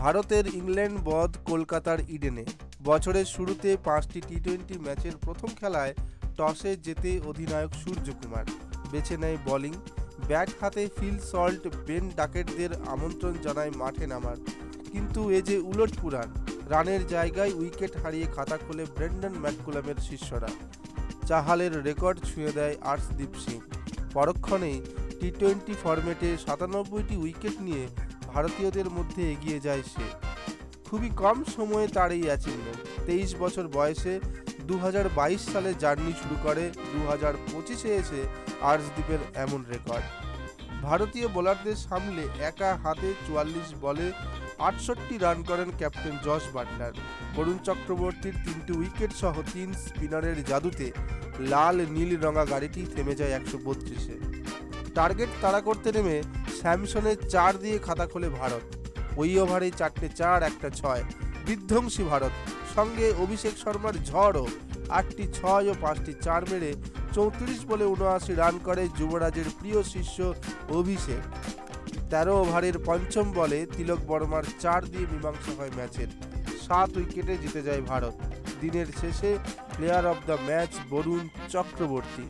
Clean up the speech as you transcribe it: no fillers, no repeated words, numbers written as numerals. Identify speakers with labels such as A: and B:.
A: ভারতের ইংল্যান্ড বধ কলকাতার ইডেনে। বছরের শুরুতে 5টি টি-20 ম্যাচের প্রথম খেলায় টসে জিতে অধিনায়ক সূর্যকুমার বেছে নেয় বোলিং। ব্যাট হাতে ফিল সল্ট বেন ডাকেটদের আমন্ত্রণ জানায় মাঠে নামার, কিন্তু এ যে উলটপুরাণ। রানের জায়গায় উইকেট হারিয়ে খাতা খোলে ব্রেন্ডন ম্যাককুলামের শিষ্যরা। চাহালের রেকর্ড ছুঁয়ে দেয় আর্শদীপ সিং। পরক্ষণেই টি-20 ফরম্যাটে 97টি উইকেট নিয়ে ভারতীয়দের মধ্যে এগিয়ে যায় সে। খুবই কম সময়ে তার এই অ্যাচিভমেন্ট। 23 বছর বয়সে 2022 সালে জার্নি শুরু করে 2025-এ এসে আর্শদীপের এমন রেকর্ড। ভারতীয় বোলারদের সামলে একা হাতে 44 বলে 68 রান করেন ক্যাপ্টেন জস বাটলার। বরুণ চক্রবর্তীর 3টি উইকেট সহ 3 স্পিনারের জাদুতে লাল নীল রঙা গাড়িটি থেমে যায় 132-এ। টার্গেট তাড়া করতে নেমে স্যামসনের 4 দিয়ে খাতা খোলে ভারত। ওই ওভারে 4টে 4, একটা 6, বিধ্বংসী ভারত। সঙ্গে অভিষেক শর্মার ঝড়ও। 8টি 6 ও 5টি 4 মেরে 34 বলে 79 রান করে যুবরাজের প্রিয় শিষ্য অভিষেক। 13 ওভারের পঞ্চম বলে তিলক বর্মার 4 দিয়ে মীমাংসা হয় ম্যাচের। 7 উইকেটে জিতে যায় ভারত। দিনের শেষে player of the match Varun Chakraborty.